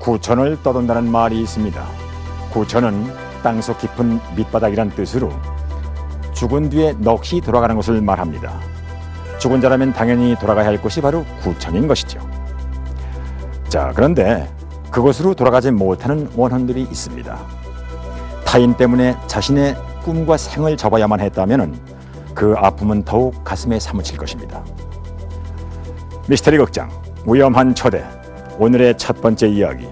구천을 떠돈다는 말이 있습니다. 구천은 땅속 깊은 밑바닥이란 뜻으로 죽은 뒤에 넋이 돌아가는 것을 말합니다. 죽은 자라면 당연히 돌아가야 할 곳이 바로 구천인 것이죠. 자, 그런데 그곳으로 돌아가지 못하는 원혼들이 있습니다. 타인 때문에 자신의 꿈과 생을 접어야만 했다면 그 아픔은 더욱 가슴에 사무칠 것입니다. 미스터리 극장 위험한 초대, 오늘의 첫 번째 이야기,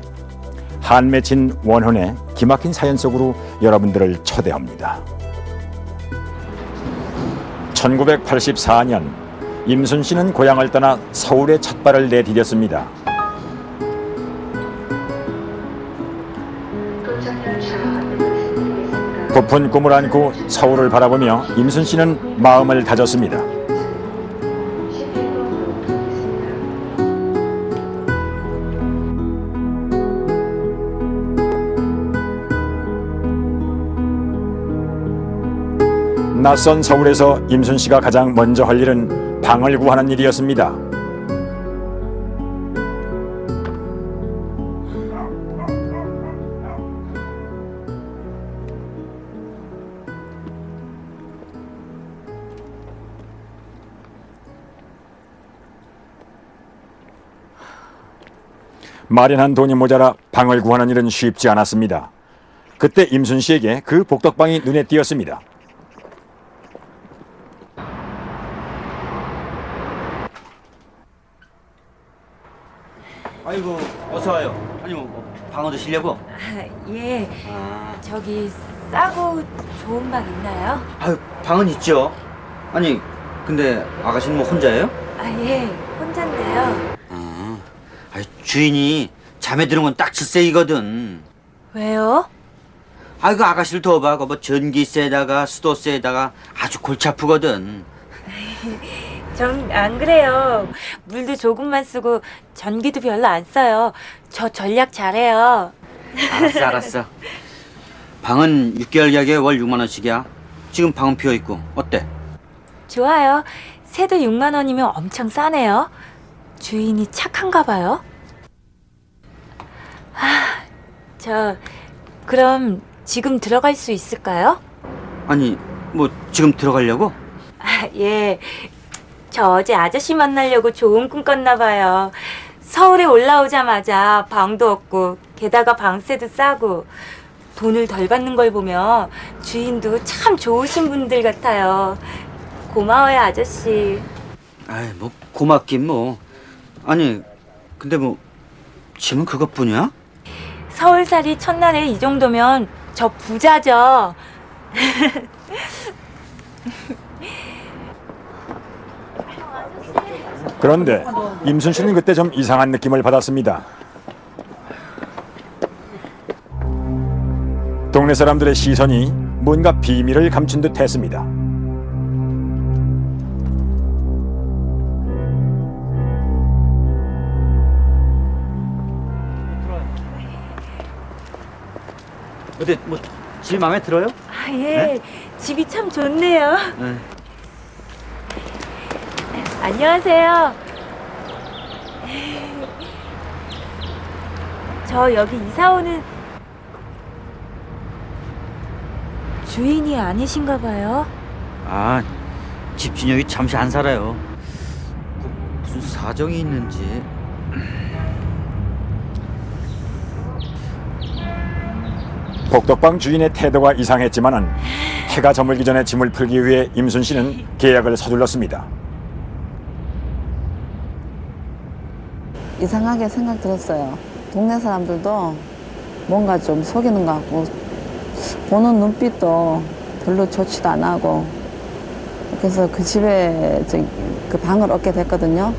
한 맺힌 원혼의 기막힌 사연 속으로 여러분들을 초대합니다. 1984년 임순 씨는 고향을 떠나 서울에 첫 발을 내디뎠습니다. 부푼 꿈을 안고 서울을 바라보며 임순 씨는 마음을 다졌습니다. 낯선 서울에서 임순 씨가 가장 먼저 할 일은 방을 구하는 일이었습니다. 마련한 돈이 모자라 방을 구하는 일은 쉽지 않았습니다. 그때 임순 씨에게 그 복덕방이 눈에 띄었습니다. 아이고, 어서 와요. 아니 방 얻으시려고? 예. 저기 싸고 좋은 방 있나요? 아유, 방은 있죠. 아니, 근데 아가씨는 뭐 혼자예요? 예. 혼잔데요. 아니, 주인이 잠에 드는 건 딱 질색이거든. 왜요? 아이고, 아가씨를 더 봐. 뭐 전기세에다가 수도세에다가 아주 골치 아프거든. 전 안 그래요. 물도 조금만 쓰고 전기도 별로 안 써요. 저 전략 잘해요. 알았어. 방은 6개월 계약에 월 6만 원씩이야. 지금 방은 비어 있고 어때? 좋아요. 새도 6만 원이면 엄청 싸네요. 주인이 착한가 봐요. 그럼 지금 들어갈 수 있을까요? 아니, 뭐 지금 들어가려고? 예. 저 어제 아저씨 만나려고 좋은 꿈 꿨나 봐요. 서울에 올라오자마자 방도 없고 게다가 방세도 싸고 돈을 덜 받는 걸 보면 주인도 참 좋으신 분들 같아요. 고마워요, 아저씨. 아이, 뭐 고맙긴 뭐. 아니, 근데 뭐 짐은 그것뿐이야? 서울살이 첫날에 이 정도면 저 부자죠. 그런데 임순 씨는 그때 좀 이상한 느낌을 받았습니다. 동네 사람들의 시선이 뭔가 비밀을 감춘 듯 했습니다. 어때, 뭐 집이 마음에 들어요? 예. 네? 집이 참 좋네요. 네. 안녕하세요. 저 여기 이사 오는 주인이 아니신가 봐요. 아, 집주인 여기 잠시 안 살아요. 무슨 사정이 있는지. 복덕방 주인의 태도가 이상했지만은 해가 저물기 전에 짐을 풀기 위해 임순 씨는 계약을 서둘렀습니다. 이상하게 생각 들었어요. 동네 사람들도 뭔가 좀 속이는 것 같고 보는 눈빛도 별로 좋지도 안 하고 그래서 그 집에 그 방을 얻게 됐거든요.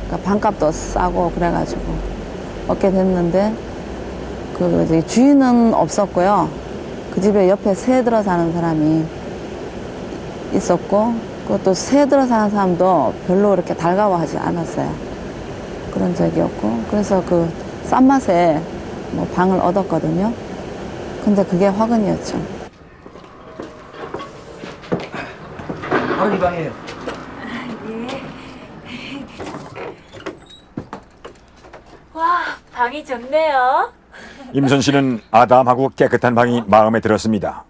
그러니까 방값도 싸고 그래가지고 얻게 됐는데 그 주인은 없었고요. 그 집에 옆에 새 들어 사는 사람이 있었고 그것도 새 들어 사는 사람도 별로 그렇게 달가워하지 않았어요. 그런 적이 없고 그래서 그 싼 맛에 뭐 방을 얻었거든요. 근데 그게 화근이었죠. 바로 이 방이에요. 예. 와, 방이 좋네요. 임순 씨는 아담하고 깨끗한 방이 마음에 들었습니다.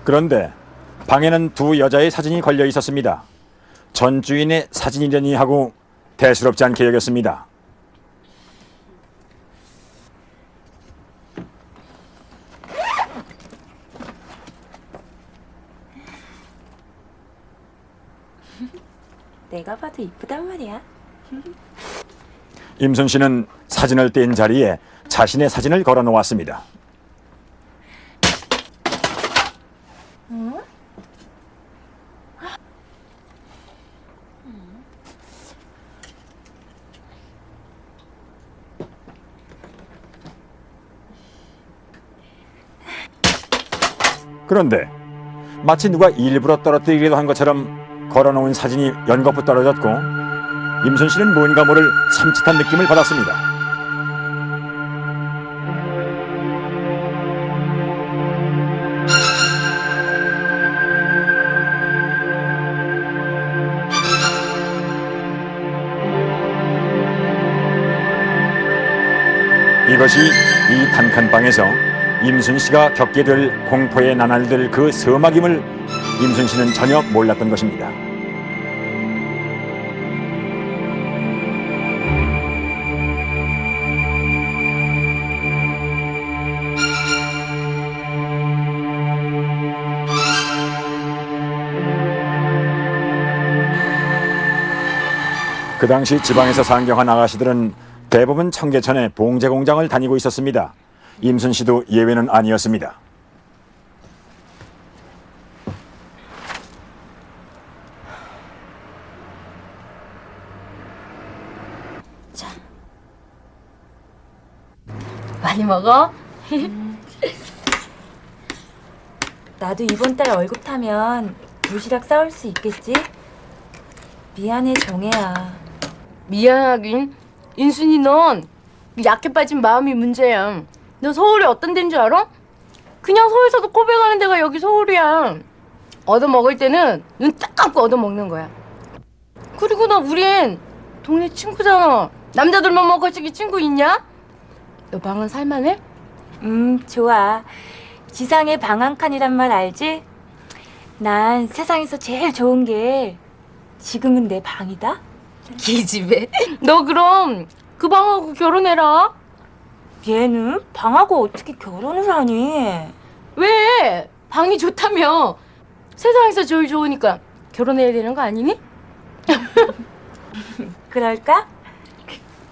그런데 방에는 두 여자의 사진이 걸려 있었습니다. 전 주인의 사진이려니 하고 대수롭지 않게 여겼습니다. 내가 봐도 이쁘단 말이야. 임순 씨는 사진을 뗀 자리에 자신의 사진을 걸어 놓았습니다. 그런데 마치 누가 일부러 떨어뜨리기도 한 것처럼 걸어놓은 사진이 연거푸 떨어졌고 임순 씨는 뭔가 모를 섬찟한 느낌을 받았습니다. 이것이 이 단칸방에서 임순 씨가 겪게 될 공포의 나날들 그 서막임을 임순 씨는 전혀 몰랐던 것입니다. 그 당시 지방에서 상경한 아가씨들은 대부분 청계천에 봉제 공장을 다니고 있었습니다. 임순 씨도 예외는 아니었습니다. 많이 먹어? 나도 이번 달 월급 타면 도시락 싸올 수 있겠지? 미안해, 정혜야. 미안하긴. 인순이 넌 약해 빠진 마음이 문제야. 너 서울이 어떤 데인 줄 알아? 그냥 서울에서도 고백하는 데가 여기 서울이야. 얻어먹을 때는 눈 딱 감고 얻어먹는 거야. 그리고 나 우린 동네 친구잖아. 남자들만 먹어치기 친구 있냐? 너 방은 살만해? 좋아. 지상의 방 한 칸이란 말 알지? 난 세상에서 제일 좋은 게 지금은 내 방이다. 기집애. 너 그럼 그 방하고 결혼해라. 얘는 방하고 어떻게 결혼을 하니? 왜? 방이 좋다며. 세상에서 제일 좋으니까 결혼해야 되는 거 아니니? 그럴까?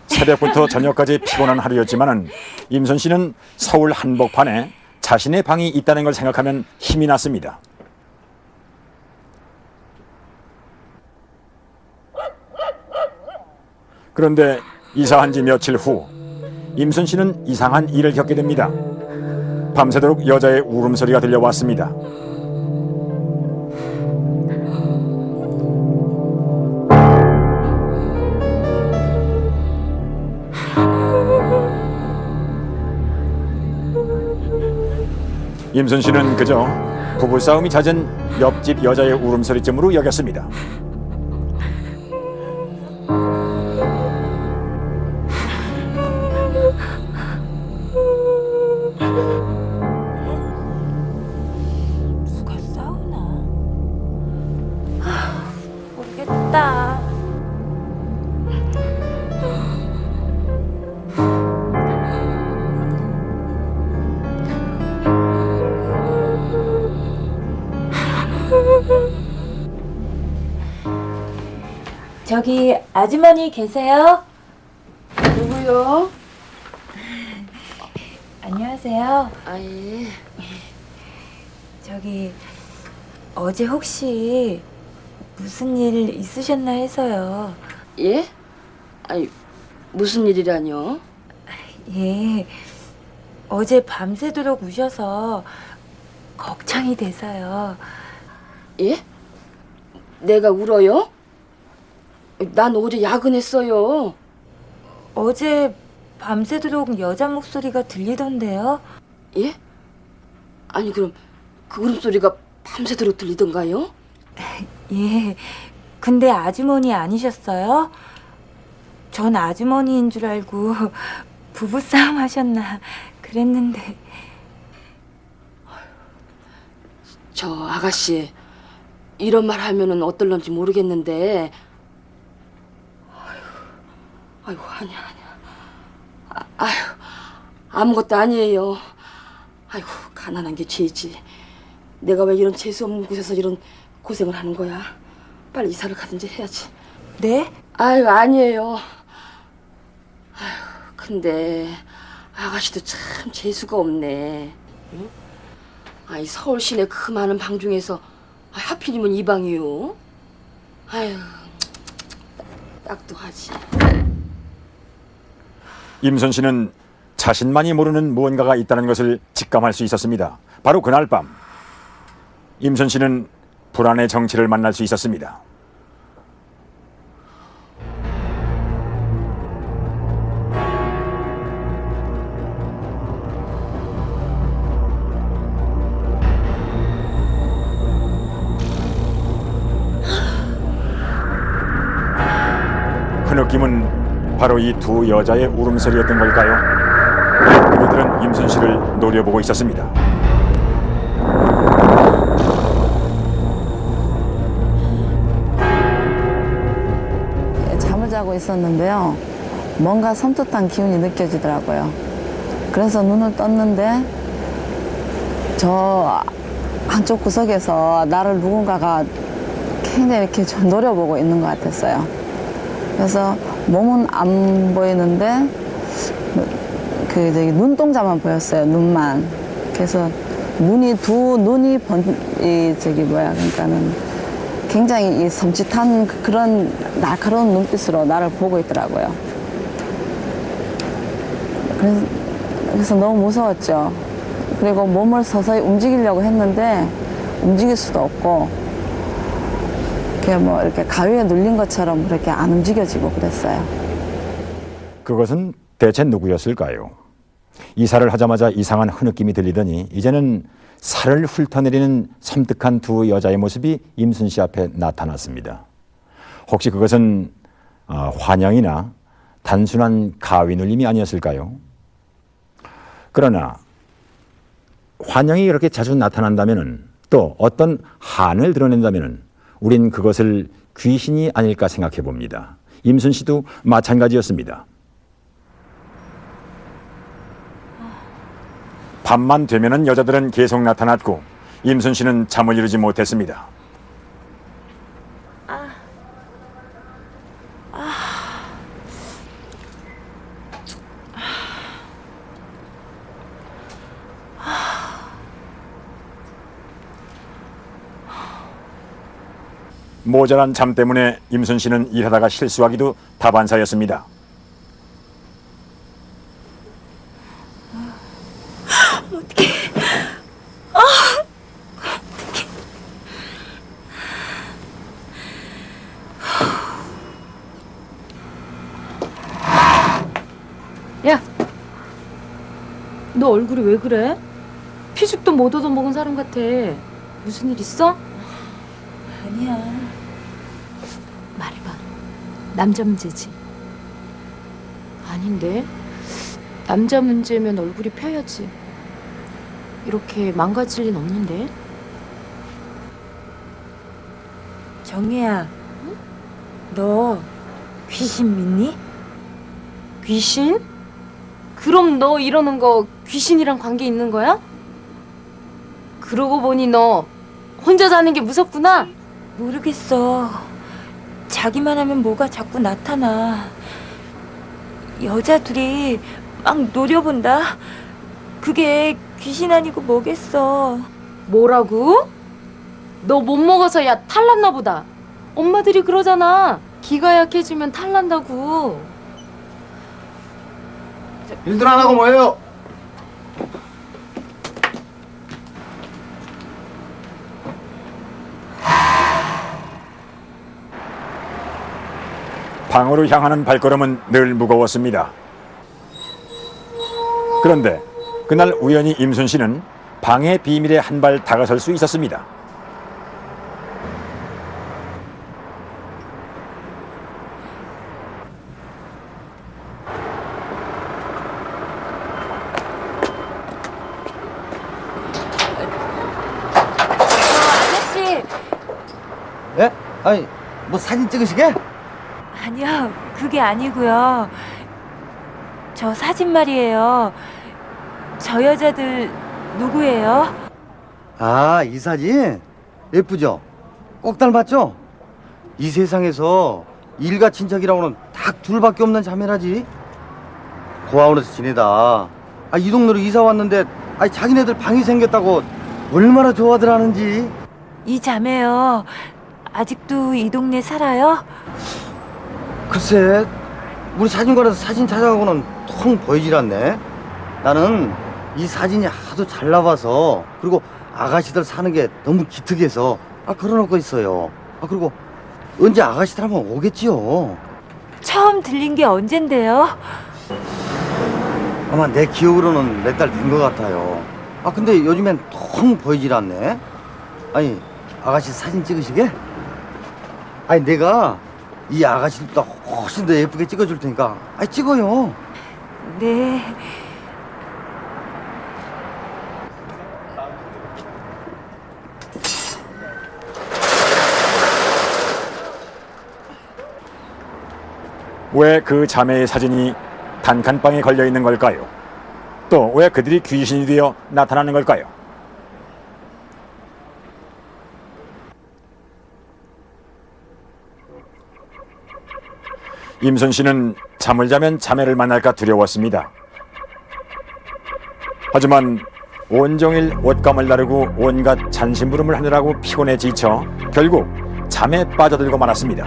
새벽부터 저녁까지 피곤한 하루였지만은 임순 씨는 서울 한복판에 자신의 방이 있다는 걸 생각하면 힘이 났습니다. 그런데 이사한 지 며칠 후 임순 씨는 이상한 일을 겪게 됩니다. 밤새도록 여자의 울음소리가 들려왔습니다. 임순 씨는 그저 부부싸움이 잦은 옆집 여자의 울음소리쯤으로 여겼습니다. 누가 싸우나? 모르겠다. 저기 아주머니 계세요? 누구요? 안녕하세요. 아, 예. 저기 어제 혹시 무슨 일 있으셨나 해서요. 예? 아니, 무슨 일이라뇨? 예. 어제 밤새도록 우셔서 걱정이 돼서요. 예? 내가 울어요? 난 어제 야근했어요. 어제 밤새도록 여자 목소리가 들리던데요. 예? 아니, 그럼 그 울음소리가 밤새도록 들리던가요? 예. 근데 아주머니 아니셨어요? 전 아주머니인 줄 알고 부부싸움 하셨나 그랬는데. 저 아가씨 이런 말 하면은 어떨런지 모르겠는데 아이고 아니야 아유 아무것도 아니에요. 아이고 가난한 게 죄지. 내가 왜 이런 재수 없는 곳에서 이런 고생을 하는 거야. 빨리 이사를 가든지 해야지. 네? 아유 아니에요. 아유 근데 아가씨도 참 재수가 없네. 응? 아이 서울 시내 그 많은 방 중에서 하필이면 이 방이요. 아유 딱도하지. 임순 씨는 자신만이 모르는 무언가가 있다는 것을 직감할 수 있었습니다. 바로 그날 밤 임순 씨는 불안의 정체를 만날 수 있었습니다. 그 느낌은 바로 이 두 여자의 울음소리였던 걸까요? 그들은 임순 씨를 노려보고 있었습니다. 잠을 자고 있었는데요. 뭔가 섬뜩한 기운이 느껴지더라고요. 그래서 눈을 떴는데 저 한쪽 구석에서 나를 누군가가 굉장히 이렇게 좀 노려보고 있는 것 같았어요. 그래서 몸은 안 보이는데 그 저기 눈동자만 보였어요. 눈만. 그래서 두 눈이 그러니까는 굉장히 이 섬찟한 그런 날카로운 눈빛으로 나를 보고 있더라고요. 그래서 너무 무서웠죠. 그리고 몸을 서서히 움직이려고 했는데 움직일 수도 없고 이렇게 가위에 눌린 것처럼 그렇게 안 움직여지고 그랬어요. 그것은 대체 누구였을까요? 이사를 하자마자 이상한 흐느낌이 들리더니 이제는 살을 훑어내리는 섬뜩한 두 여자의 모습이 임순 씨 앞에 나타났습니다. 혹시 그것은 환영이나 단순한 가위 눌림이 아니었을까요? 그러나 환영이 이렇게 자주 나타난다면 또 어떤 한을 드러낸다면 우린 그것을 귀신이 아닐까 생각해 봅니다. 임순 씨도 마찬가지였습니다. 밤만 되면은 여자들은 계속 나타났고 임순 씨는 잠을 이루지 못했습니다. 모자란 잠 때문에 임순 씨는 일하다가 실수하기도 다반사였습니다. 야, 너 얼굴이 왜 그래? 피죽도 못 얻어먹은 사람 같아. 무슨 일 있어? 아니야. 말해봐. 남자 문제지? 아닌데? 남자 문제면 얼굴이 펴야지. 이렇게 망가질 린 없는데? 정혜야, 너 귀신 믿니? 귀신? 그럼 너 이러는 거 귀신이랑 관계 있는 거야? 그러고 보니 너 혼자 사는 게 무섭구나? 모르겠어. 자기만 하면 뭐가 자꾸 나타나. 여자 둘이 막 노려본다. 그게 귀신 아니고 뭐겠어. 뭐라고? 너 못 먹어서 야 탈났나 보다. 엄마들이 그러잖아. 기가 약해지면 탈난다고. 일들 안 하고 뭐해요? 방으로 향하는 발걸음은 늘 무거웠습니다. 그런데 그날 우연히 임순 씨는 방의 비밀에 한 발 다가설 수 있었습니다. 아니, 뭐 사진 찍으시게? 아니요, 그게 아니고요. 저 사진 말이에요. 저 여자들 누구예요? 아, 이 사진? 예쁘죠? 꼭 닮았죠? 이 세상에서 일가 친척이라고는 딱 둘밖에 없는 자매라지. 고아원에서 지내다 이 동네로 이사 왔는데 자기네들 방이 생겼다고 얼마나 좋아들 하는지. 이 자매요. 아직도 이 동네 살아요? 글쎄, 우리 사진관에서 사진 찾아가고는 통 보이질 않네. 나는 이 사진이 하도 잘 나와서, 그리고 아가씨들 사는 게 너무 기특해서 걸어놓고 있어요. 그리고 언제 아가씨들 한번 오겠지요. 처음 들린 게 언젠데요? 아마 내 기억으로는 몇 달 된 것 같아요. 근데 요즘엔 통 보이질 않네. 아니, 아가씨 사진 찍으시게? 내가 이 아가씨들보다 훨씬 더 예쁘게 찍어줄 테니까 찍어요. 네. 왜 그 자매의 사진이 단칸방에 걸려 있는 걸까요? 또 왜 그들이 귀신이 되어 나타나는 걸까요? 임순 씨는 잠을 자면 자매를 만날까 두려웠습니다. 하지만 온종일 옷감을 나르고 온갖 잔심부름을 하느라고 피곤해 지쳐 결국 잠에 빠져들고 말았습니다.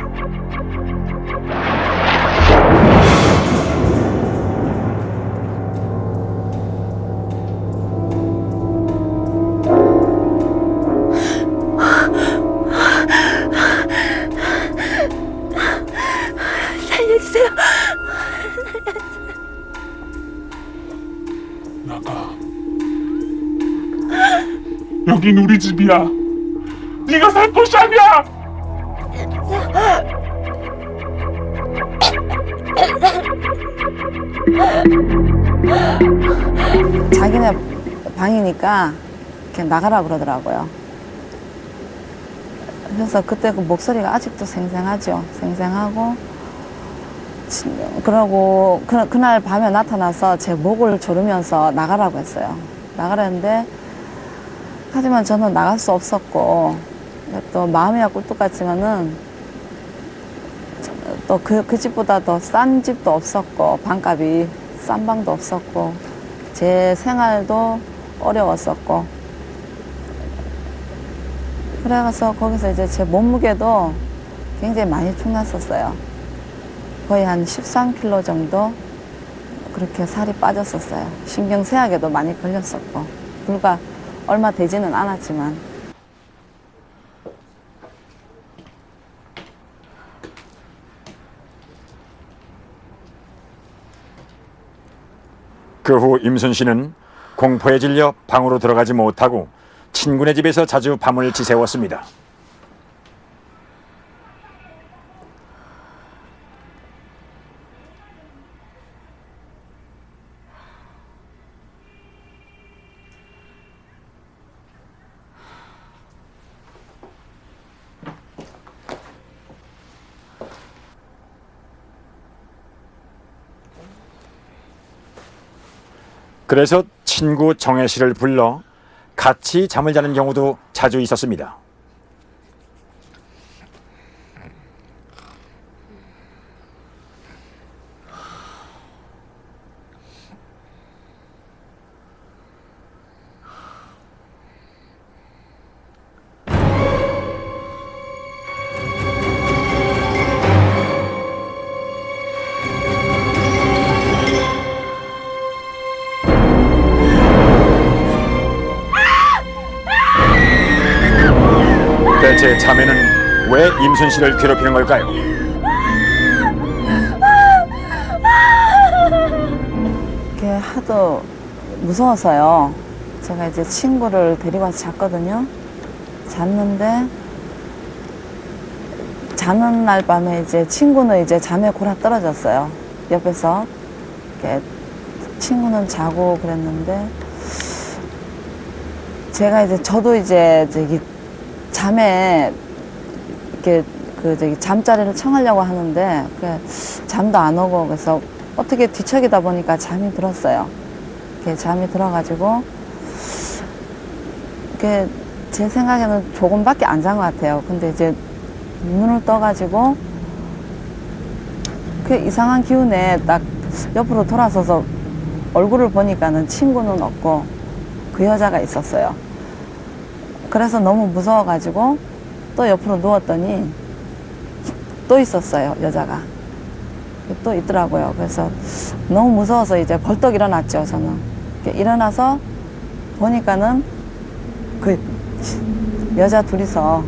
살려주세요. 나가. 여긴 우리 집이야. 네가 살 곳이 아니야. 자기네 방이니까 이렇게 나가라 그러더라고요. 그래서 그때 그 목소리가 아직도 생생하죠. 생생하고, 그러고 그날 밤에 나타나서 제 목을 조르면서 나가라고 했어요. 나가라는데, 하지만 저는 나갈 수 없었고, 또 마음이야 꿀뚝같지만은 또 그 집보다 더 싼 집도 없었고, 방값이 싼 방도 없었고, 제 생활도 어려웠었고, 그래서 거기서 이제 제 몸무게도 굉장히 많이 축났었어요. 거의 한 13kg 정도 그렇게 살이 빠졌었어요. 신경쇠약에도 많이 걸렸었고, 불과 얼마 되지는 않았지만. 그 후 임순 씨는 공포에 질려 방으로 들어가지 못하고 친구네 집에서 자주 밤을 지새웠습니다. 그래서 친구 정혜 씨를 불러 같이 잠을 자는 경우도 자주 있었습니다. 대체 자매는 왜 임순 씨를 괴롭히는 걸까요? 이렇게 하도 무서워서요. 제가 이제 친구를 데리고 와서 잤거든요. 잤는데, 자는 날 밤에 이제 친구는 이제 잠에 골아 떨어졌어요. 옆에서. 이렇게 친구는 자고 그랬는데, 저도 이제 잠에 이렇게 잠자리를 청하려고 하는데 잠도 안 오고 그래서 어떻게 뒤척이다 보니까 잠이 들었어요. 잠이 들어가지고 제 생각에는 조금밖에 안 잔 것 같아요. 근데 이제 눈을 떠가지고 이상한 기운에 딱 옆으로 돌아서서 얼굴을 보니까는 친구는 없고 그 여자가 있었어요. 그래서 너무 무서워가지고 또 옆으로 누웠더니 또 있었어요, 여자가. 또 있더라고요. 그래서 너무 무서워서 이제 벌떡 일어났죠, 저는. 일어나서 보니까는 그 여자 둘이서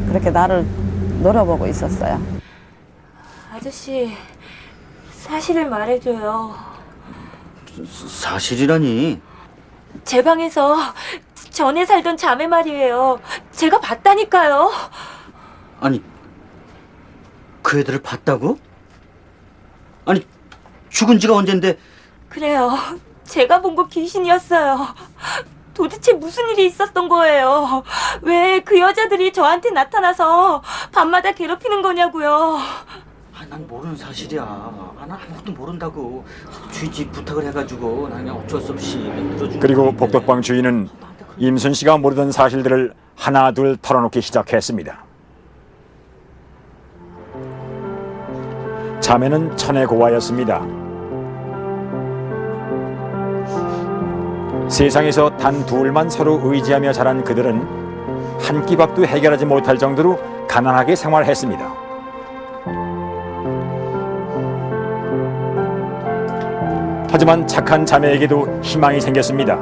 그렇게 나를 노려보고 있었어요. 아저씨, 사실을 말해줘요. 사실이라니. 제 방에서 전에 살던 자매 말이에요. 제가 봤다니까요. 아니, 그 애들을 봤다고? 아니, 죽은 지가 언젠데. 그래요. 제가 본 거 귀신이었어요. 도대체 무슨 일이 있었던 거예요? 왜 그 여자들이 저한테 나타나서 밤마다 괴롭히는 거냐고요. 난 모르는 사실이야. 난 아무것도 모른다고. 주인집 부탁을 해가지고 난 그냥 어쩔 수 없이 들어준 그리고 건데. 복덕방 주인은 임순 씨가 모르던 사실들을 하나 둘 털어놓기 시작했습니다. 자매는 천의 고아였습니다. 세상에서 단 둘만 서로 의지하며 자란 그들은 한 끼 밥도 해결하지 못할 정도로 가난하게 생활했습니다. 하지만 착한 자매에게도 희망이 생겼습니다.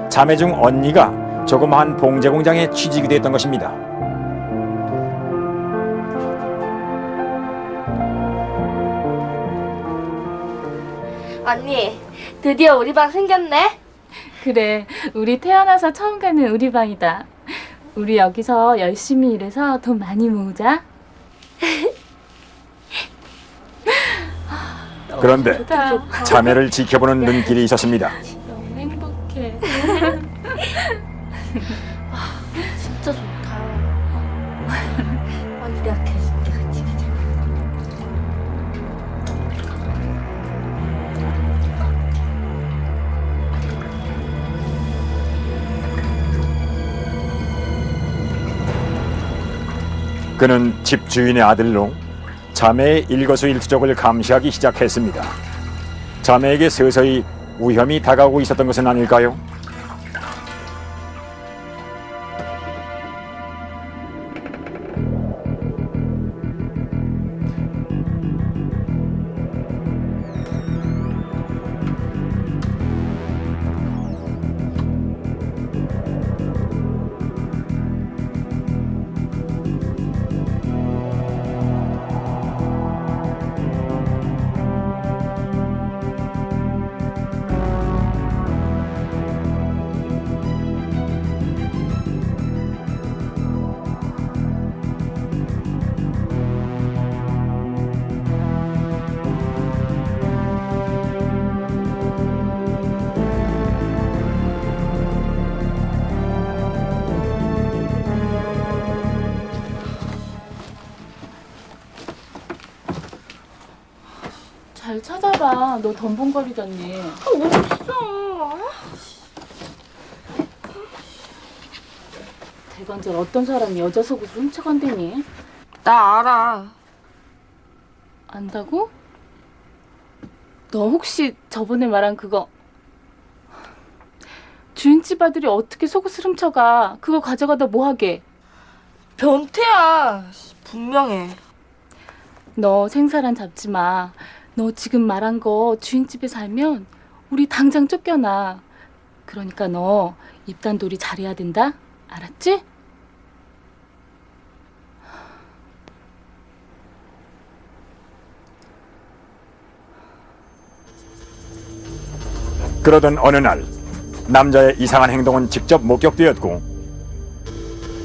자매 중 언니가 조그마한 봉제 공장에 취직이 됐던 것입니다. 언니, 드디어 우리 방 생겼네? 그래, 우리 태어나서 처음 가는 우리 방이다. 우리 여기서 열심히 일해서 돈 많이 모으자. 그런데 좋다. 자매를 지켜보는 눈길이 있었습니다. 너무 행복해. 진짜 좋다. 언니 내가 계속 같이 가자. 그는 집주인의 아들로 자매의 일거수일투족을 감시하기 시작했습니다. 자매에게 서서히 위험이 다가오고 있었던 것은 아닐까요? 잘 찾아봐. 너 덤벙거리잖니. 어딨어? 대관절 어떤 사람이 여자 속옷을 훔쳐간다니? 나 알아. 안다고? 너 혹시 저번에 말한 그거 주인집 아들이 어떻게 속옷을 훔쳐가? 그거 가져가다 뭐하게? 변태야. 분명해. 너 생사란 잡지 마. 너 지금 말한 거 주인집에 살면 우리 당장 쫓겨나. 그러니까 너 입단돌이 잘해야 된다. 알았지? 그러던 어느 날 남자의 이상한 행동은 직접 목격되었고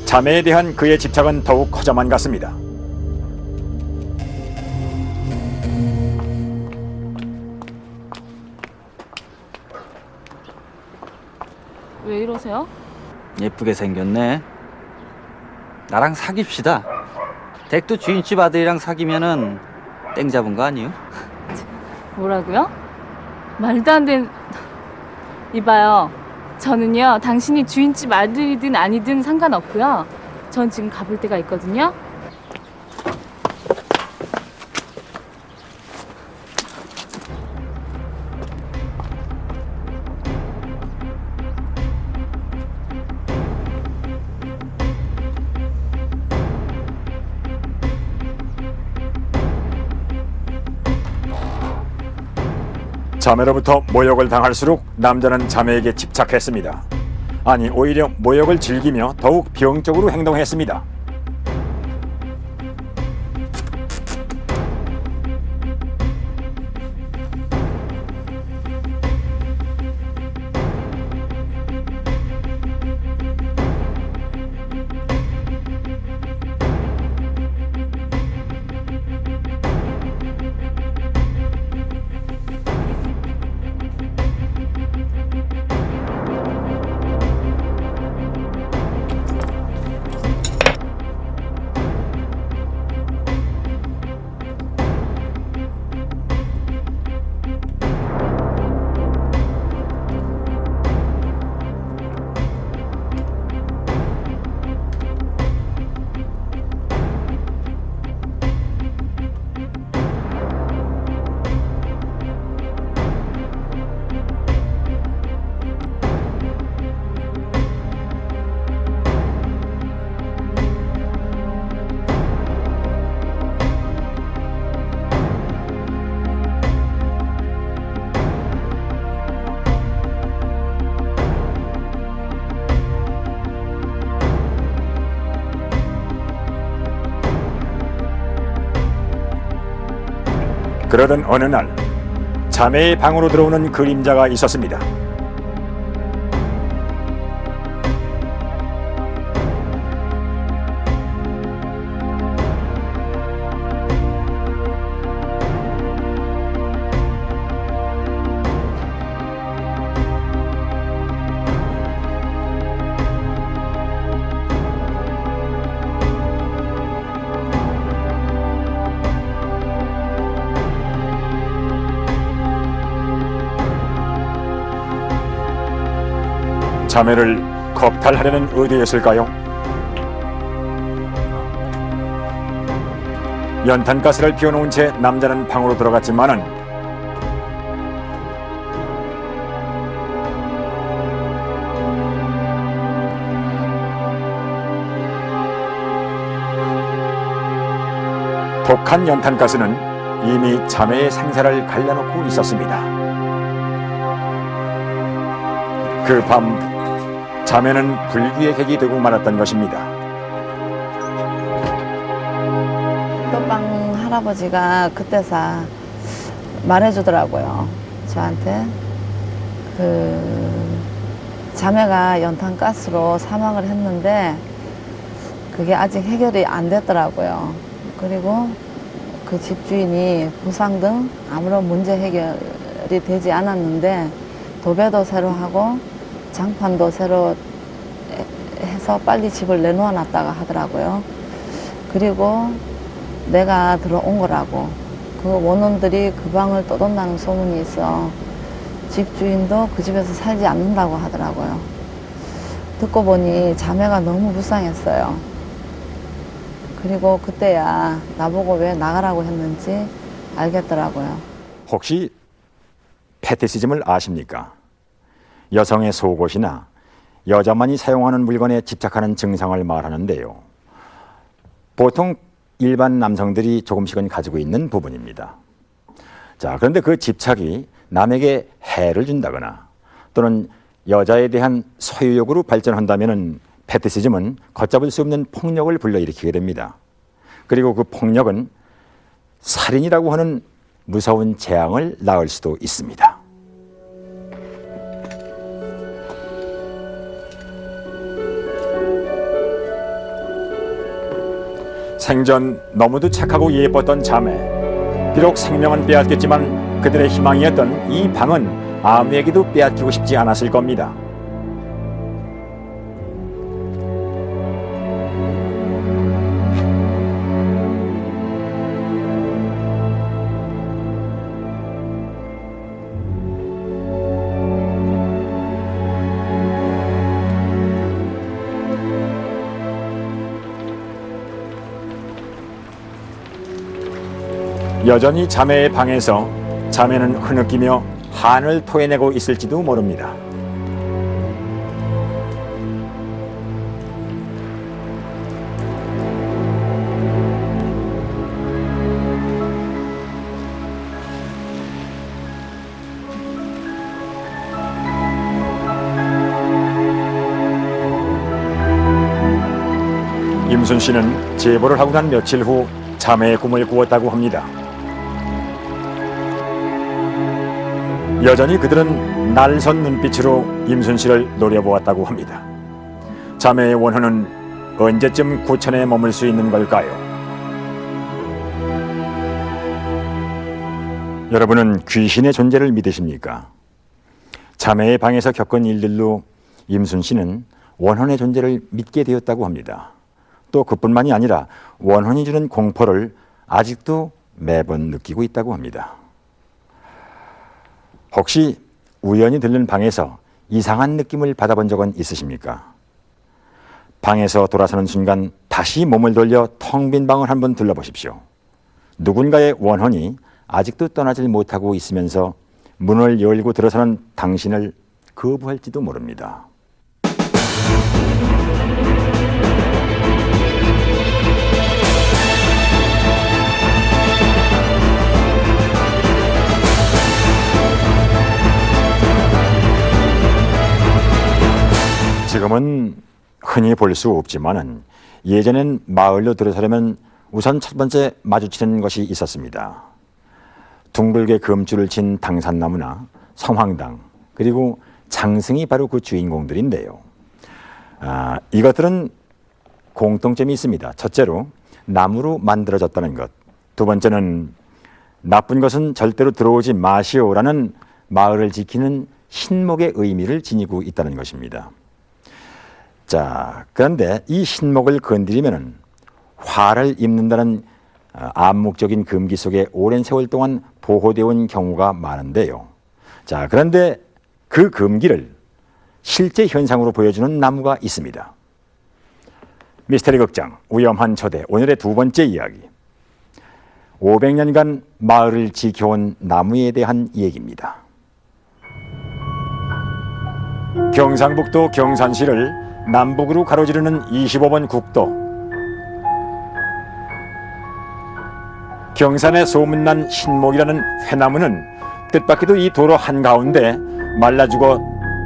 자매에 대한 그의 집착은 더욱 커져만 갔습니다. 왜 이러세요? 예쁘게 생겼네. 나랑 사귀읍시다. 댁도 주인집 아들이랑 사귀면은 땡 잡은 거 아니에요? 뭐라고요? 말도 안 되는... 이봐요. 저는요, 당신이 주인집 아들이든 아니든 상관없고요. 전 지금 가볼 데가 있거든요. 자매로부터 모욕을 당할수록 남자는 자매에게 집착했습니다. 아니, 오히려 모욕을 즐기며 더욱 병적으로 행동했습니다. 그러던 어느 날 자매의 방으로 들어오는 그림자가 있었습니다. 자매를 겁탈하려는 의도였을까요? 연탄가스를 피워놓은 채 남자는 방으로 들어갔지만은 독한 연탄가스는 이미 자매의 생사를 갈라놓고 있었습니다. 그 밤 자매는 불귀의 객이 되고 말았던 것입니다. 떡방 할아버지가 그때서 말해주더라고요. 저한테 자매가 연탄가스로 사망을 했는데 그게 아직 해결이 안 됐더라고요. 그리고 그 집주인이 보상 등 아무런 문제 해결이 되지 않았는데 도배도 새로 하고 장판도 새로 해서 빨리 집을 내놓아 놨다가 하더라고요. 그리고 내가 들어온 거라고. 그 원혼들이 그 방을 떠돈다는 소문이 있어 집주인도 그 집에서 살지 않는다고 하더라고요. 듣고 보니 자매가 너무 불쌍했어요. 그리고 그때야 나보고 왜 나가라고 했는지 알겠더라고요. 혹시 패티시즘을 아십니까? 여성의 속옷이나 여자만이 사용하는 물건에 집착하는 증상을 말하는데요. 보통 일반 남성들이 조금씩은 가지고 있는 부분입니다. 자, 그런데 그 집착이 남에게 해를 준다거나 또는 여자에 대한 소유욕으로 발전한다면 패티시즘은 걷잡을 수 없는 폭력을 불러일으키게 됩니다. 그리고 그 폭력은 살인이라고 하는 무서운 재앙을 낳을 수도 있습니다. 생전 너무도 착하고 예뻤던 자매. 비록 생명은 빼앗겼지만 그들의 희망이었던 이 방은 아무에게도 빼앗기고 싶지 않았을 겁니다. 여전히 자매의 방에서 자매는 흐느끼며 한을 토해내고 있을지도 모릅니다. 임순 씨는 제보를 하고 난 며칠 후 자매의 꿈을 꾸었다고 합니다. 여전히 그들은 날선 눈빛으로 임순 씨를 노려보았다고 합니다. 자매의 원혼은 언제쯤 구천에 머물 수 있는 걸까요? 여러분은 귀신의 존재를 믿으십니까? 자매의 방에서 겪은 일들로 임순 씨는 원혼의 존재를 믿게 되었다고 합니다. 또 그뿐만이 아니라 원혼이 주는 공포를 아직도 매번 느끼고 있다고 합니다. 혹시 우연히 들른 방에서 이상한 느낌을 받아본 적은 있으십니까? 방에서 돌아서는 순간 다시 몸을 돌려 텅 빈 방을 한번 둘러보십시오. 누군가의 원혼이 아직도 떠나질 못하고 있으면서 문을 열고 들어서는 당신을 거부할지도 모릅니다. 지금은 흔히 볼 수 없지만은 예전엔 마을로 들어서려면 우선 첫 번째 마주치는 것이 있었습니다. 둥글게 금줄을 친 당산나무나 성황당 그리고 장승이 바로 그 주인공들인데요. 이것들은 공통점이 있습니다. 첫째로 나무로 만들어졌다는 것. 두 번째는 나쁜 것은 절대로 들어오지 마시오라는 마을을 지키는 신목의 의미를 지니고 있다는 것입니다. 자, 그런데 이 신목을 건드리면은 화를 입는다는 암묵적인 금기 속에 오랜 세월 동안 보호되어 온 경우가 많은데요. 자, 그런데 그 금기를 실제 현상으로 보여주는 나무가 있습니다. 미스터리 극장 위험한 초대 오늘의 두 번째 이야기. 500년간 마을을 지켜온 나무에 대한 얘기입니다. 경상북도 경산시를 남북으로 가로지르는 25번 국도. 경산에 소문난 신목이라는 회나무는 뜻밖에도 이 도로 한가운데 말라 죽어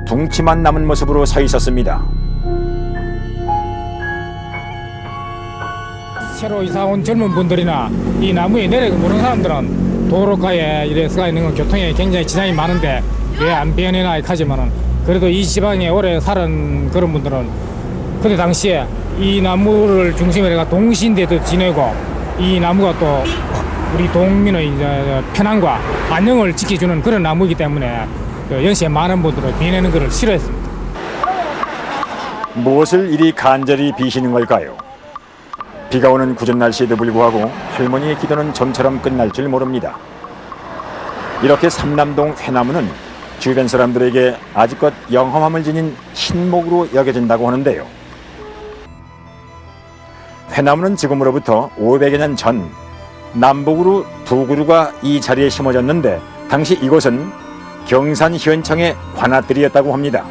둥치만 남은 모습으로 서 있었습니다. 새로 이사 온 젊은 분들이나 이 나무에 내려가 모르는 사람들은 도로가에 이래서 있는 건 교통에 굉장히 지장이 많은데 왜 안 변해나 하지만은 그래도 이 지방에 오래 살은 그런 분들은 그때 당시에 이 나무를 중심으로 해가 동시인대도 지내고 이 나무가 또 우리 동민의 이제 편안과 안녕을 지켜주는 그런 나무이기 때문에 연시에 많은 분들은 비내는 것을 싫어했습니다. 무엇을 이리 간절히 비시는 걸까요? 비가 오는 궂은 날씨에도 불구하고 할머니의 기도는 좀처럼 끝날 줄 모릅니다. 이렇게 삼남동 회나무는 주변 사람들에게 아직껏 영험함을 지닌 신목으로 여겨진다고 하는데요. 회나무는 지금으로부터 500여 년 전 남북으로 두 그루가 이 자리에 심어졌는데 당시 이곳은 경산현청의 관아들이었다고 합니다.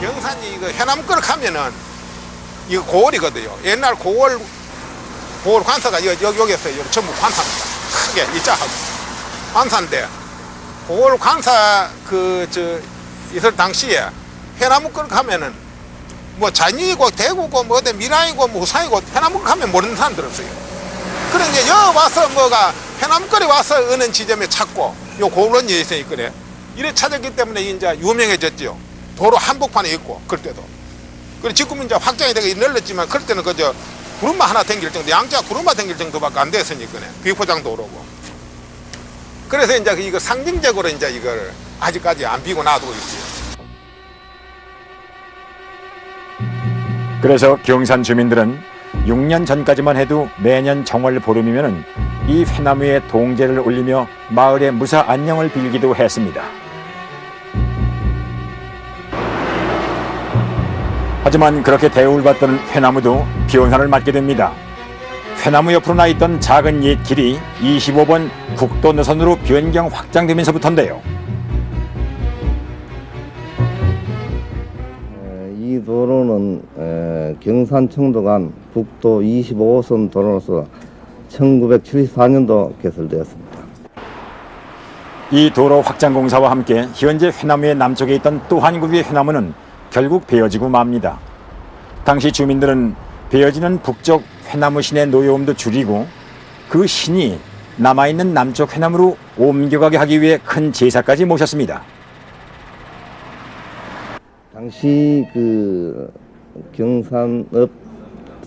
경산이 이거 해남거를 가면은 이거 고을이거든요. 옛날 고을 관사가 여기였어요. 전부 관사입니다. 크게 이자하고 관사인데 고을 관사 있을 당시에 해남거를 가면은 뭐 잔이고 대구고 뭐 어디 밀양이고 뭐 우상이고 해남거 가면 모르는 사람들 없어요. 그래 이제 여기 와서 뭐가 해남거리 와서 어느 지점에 찾고 요 고을원 여기서 그래 이래 찾았기 때문에 이제 유명해졌죠. 도로 한복판에 있고 그럴 때도. 그리고 지금은 이제 확장이 되게 늘렸지만 그럴 때는 그저 구름만 하나 댕길 정도, 양자 구름만 댕길 정도밖에 안 됐으니까 비포장도 오르고. 그래서 이제 이거 상징적으로 이제 이걸 아직까지 안 비고 놔두고 있어요. 그래서 경산 주민들은 6년 전까지만 해도 매년 정월 보름이면은 이 회나무에 동제를 올리며 마을의 무사 안녕을 빌기도 했습니다. 하지만 그렇게 대우를 받던 회나무도 변화를 맞게 됩니다. 회나무 옆으로 나 있던 작은 옛 길이 25번 국도 노선으로 변경 확장되면서부터인데요. 이 도로는 경산-청도 간 국도 25호선 도로로서 1974년도 개설되었습니다. 이 도로 확장 공사와 함께 현재 회나무의 남쪽에 있던 또 한 그루의 회나무는 결국 베어지고 맙니다. 당시 주민들은 베어지는 북쪽 회나무 신의 노여움도 줄이고 그 신이 남아있는 남쪽 회나무로 옮겨가게 하기 위해 큰 제사까지 모셨습니다. 당시 그 경산읍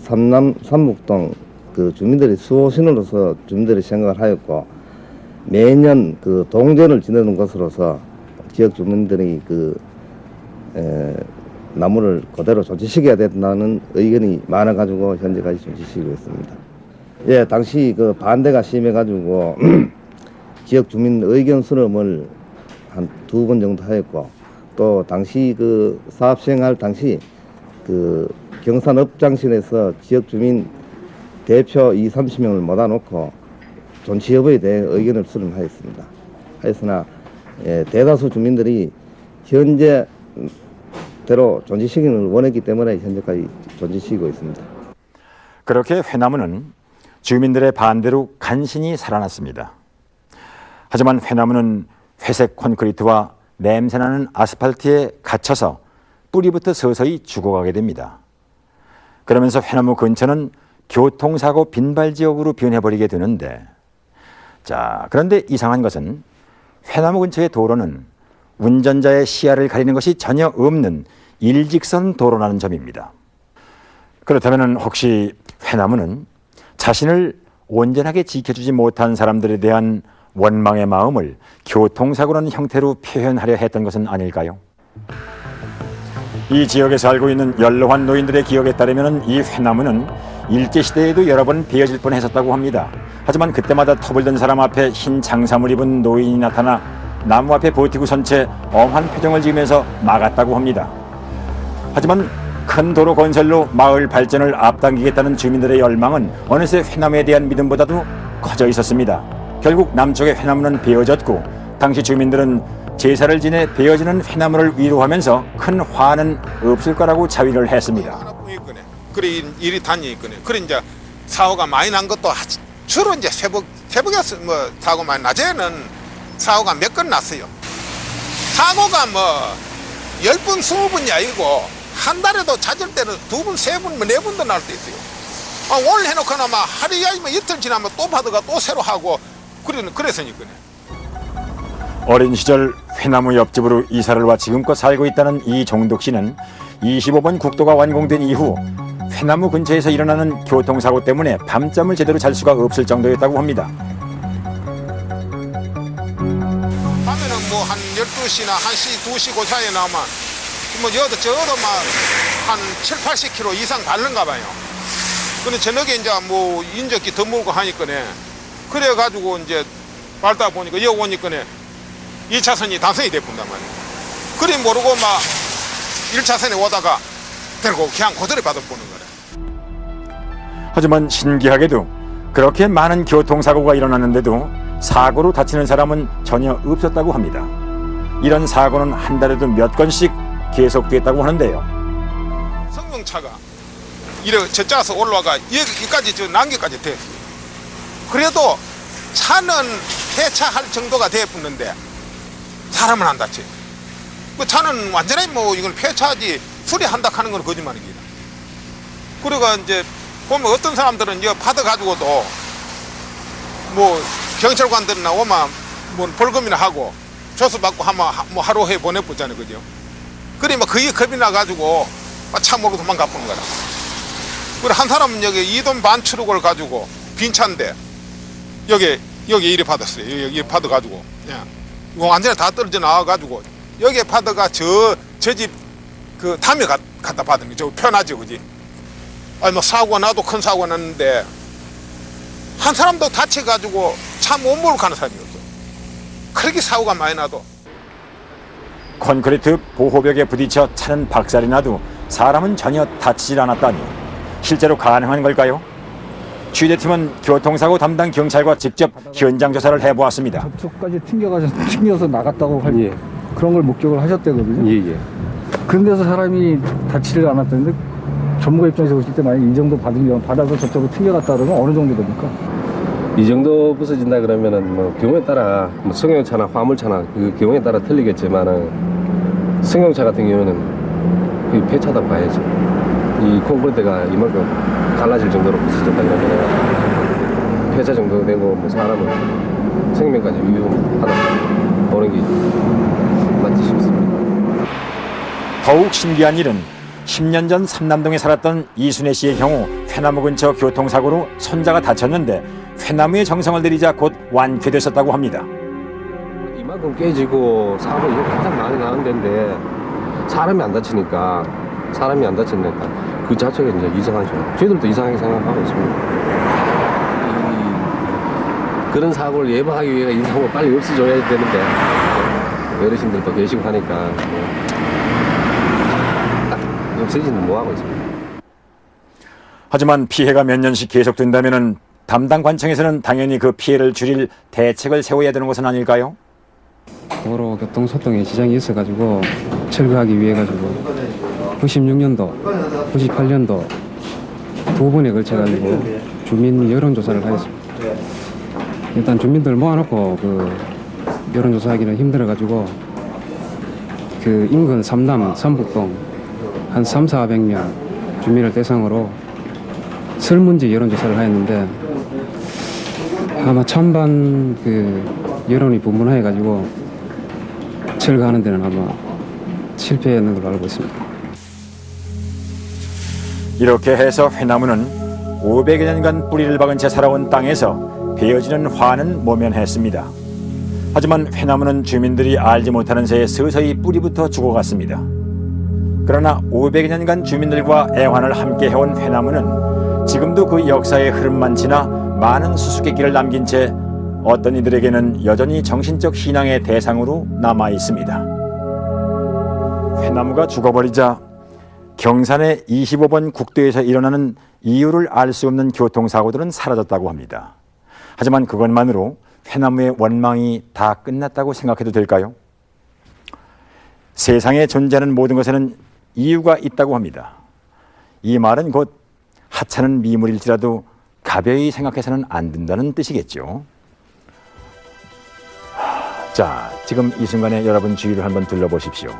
삼남 삼북동 그 주민들이 수호신으로서 주민들이 생각을 하였고, 매년 그 동전을 지내는 것으로서 지역 주민들이 그 나무를 그대로 존치시켜야 된다는 의견이 많아가지고 현재까지 존치시키고 있습니다. 예, 당시 그 반대가 심해가지고 지역 주민 의견 수렴을 한 2번 정도 하였고, 또 당시 그 사업 시행할 당시 그 경산읍장실에서 지역 주민 대표 20-30명을 모아놓고 존치 여부에 대해 의견을 수렴하였습니다. 하였으나 대다수 주민들이 현재대로 존치시키는 원했기 때문에 현재까지 존치시키고 있습니다. 그렇게 회나무는 주민들의 반대로 간신히 살아났습니다. 하지만 회나무는 회색 콘크리트와 냄새나는 아스팔트에 갇혀서 뿌리부터 서서히 죽어가게 됩니다. 그러면서 회나무 근처는 교통사고 빈발지역으로 변해버리게 되는데, 자, 그런데 이상한 것은 회나무 근처의 도로는 운전자의 시야를 가리는 것이 전혀 없는 일직선 도로라는 점입니다. 그렇다면 혹시 회나무는 자신을 온전하게 지켜주지 못한 사람들에 대한 원망의 마음을 교통사고라는 형태로 표현하려 했던 것은 아닐까요? 이 지역에 살고 있는 연로한 노인들의 기억에 따르면 이 회나무는 일제시대에도 여러 번 베어질 뻔했었다고 합니다. 하지만 그때마다 터불던 사람 앞에 흰 장사물 입은 노인이 나타나 나무 앞에 버티고 선 채 엄한 표정을 지으면서 막았다고 합니다. 하지만 큰 도로 건설로 마을 발전을 앞당기겠다는 주민들의 열망은 어느새 회나무에 대한 믿음보다도 커져 있었습니다. 결국 남쪽의 회나무는 베어졌고, 당시 주민들은 제사를 지내 베어지는 회나무를 위로하면서 큰 화는 없을 거라고 자위를 했습니다. 그래 일이 단위 있거든. 그래 이제 사고가 많이 난 것도 주로 이제 새벽에 뭐 사고 많이 낮에는 사고가 몇 건 났어요. 사고가 뭐 10번, 20번이 아니고 한 달에도 잦을 때는 2번, 3번, 4번도 날 때 있어요. 오늘 해놓고는 막 하루야 뭐 이틀 지나면 또 파도가 또 새로 하고 그래서니까네. 어린 시절 회나무 옆집으로 이사를 와 지금껏 살고 있다는 이종덕 씨는 25번 국도가 완공된 이후 회나무 근처에서 일어나는 교통사고 때문에 밤잠을 제대로 잘 수가 없을 정도였다고 합니다. 밤에는 뭐 한 12시나 1시, 2시 그 사이에 나오면 뭐 저도 막 한 7, 80km 이상 밟는가 봐요. 근데 저녁에 이제 뭐 인적기 더 몰고 하니까네. 그래가지고 이제 밟다 보니까 여기 오니까네 2차선이 단선이 돼본단 말이에요. 그리 모르고 막 1차선에 오다가 데리고 그냥 고대로 받아보는 거래. 하지만 신기하게도 그렇게 많은 교통사고가 일어났는데도 사고로 다치는 사람은 전혀 없었다고 합니다. 이런 사고는 한 달에도 몇 건씩 계속됐다고 하는데요. 승용차가 이렇게 저짜서 올라가 여기까지 저 난개까지 됐어요. 그래도 차는 폐차할 정도가 됐는데 사람은 안 다쳐요. 그 차는 완전히 뭐 이걸 폐차하지 수리한다 하는 건 거짓말입니다. 그리고 이제 보면 어떤 사람들은 이거 받아가지고도 뭐 경찰관들이나 오면 뭐 벌금이나 하고 조수받고 하면 뭐 하루 해 보내보잖아요, 그죠? 그러면 그게 겁이 나가지고 차 몰고 도망가 보는 거라. 그리고 한 사람은 여기 2돈 반 추룩을 가지고 빈 차인데 여기 이리 받았어요. 여기 받아가지고, 예. 이거 완전히 다 떨어져 나와가지고 여기에 받아가 저 집 그 담에 갖다 받은 게 저 편하죠, 그지? 아니 뭐 사고가 나도 큰 사고가 났는데 한 사람도 다쳐가지고 차 못 몰고 가는 사람이 없어. 그렇게 사고가 많이 나도. 콘크리트 보호벽에 부딪혀 차는 박살이 나도 사람은 전혀 다치질 않았다니 실제로 가능한 걸까요? 취재팀은 교통사고 담당 경찰과 직접 현장 조사를 해보았습니다. 저쪽까지 튕겨서 나갔다고 할 그런 걸 목격을 하셨대거든요. 그런 데서 사람이 다치질 않았다는데 전문가 입장에서 보실 때 만약 이 정도 받아서 저쪽으로 튕겨갔다 그러면 어느 정도 됩니까? 이 정도 부서진다 그러면은 뭐 경우에 따라 뭐 승용차나 화물차나 그 경우에 따라 틀리겠지만은 승용차 같은 경우는 거의 폐차다고 봐야죠. 이 콘크리트가 이만큼 갈라질 정도로 부서졌다 그러면 폐차 정도 되고 뭐 사람은 생명까지 위험하다 보는 게 맞지 싶습니다. 더욱 신기한 일은 10년 전 삼남동에 살았던 이순애 씨의 경우 회나무 근처 교통사고로 손자가 다쳤는데 회나무에 정성을 들이자 곧 완쾌됐었다고 합니다. 이만큼 깨지고 사고 이거 가장 많이 나는 데인데 사람이 안 다치니까 그 자체가 이제 이상하죠. 저희들도 이상하게 생각하고 있습니다. 그런 사고를 예방하기 위해 이 사고가 빨리 없어져야 되는데 어르신들도 계시고 하니까 없애지는 못하고 있습니다. 하지만 피해가 몇 년씩 계속된다면 담당 관청에서는 당연히 그 피해를 줄일 대책을 세워야 되는 것은 아닐까요? 도로교통소통에 지장이 있어가지고 철거하기 위해 가지고 96년도, 98년도 두 번에 걸쳐가지고 주민 여론조사를 하였습니다. 일단 주민들 모아놓고 그 여론조사하기는 힘들어가지고 그 인근 삼남, 삼북동 한 300~400명 주민을 대상으로 설문지 여론조사를 하였는데 아마 찬반 그 여론이 분분해가지고 철거하는 데는 아마 실패했는 걸로 알고 있습니다. 이렇게 해서 회나무는 500여 년간 뿌리를 박은 채 살아온 땅에서 베어지는 화는 모면했습니다. 하지만 회나무는 주민들이 알지 못하는 새에 서서히 뿌리부터 죽어갔습니다. 그러나 500여 년간 주민들과 애환을 함께 해온 회나무는 지금도 그 역사의 흐름만 지나 많은 수수께끼를 남긴 채 어떤 이들에게는 여전히 정신적 신앙의 대상으로 남아 있습니다. 회나무가 죽어버리자 경산의 25번 국도에서 일어나는 이유를 알 수 없는 교통사고들은 사라졌다고 합니다. 하지만 그것만으로 회나무의 원망이 다 끝났다고 생각해도 될까요? 세상에 존재하는 모든 것에는 이유가 있다고 합니다. 이 말은 곧 하찮은 미물일지라도 가벼이 생각해서는 안 된다는 뜻이겠죠. 자, 지금 이 순간에 여러분 주위를 한번 둘러보십시오.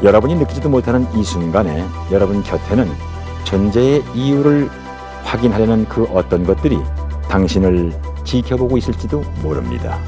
여러분이 느끼지도 못하는 이 순간에 여러분 곁에는 존재의 이유를 확인하려는 그 어떤 것들이 당신을 지켜보고 있을지도 모릅니다.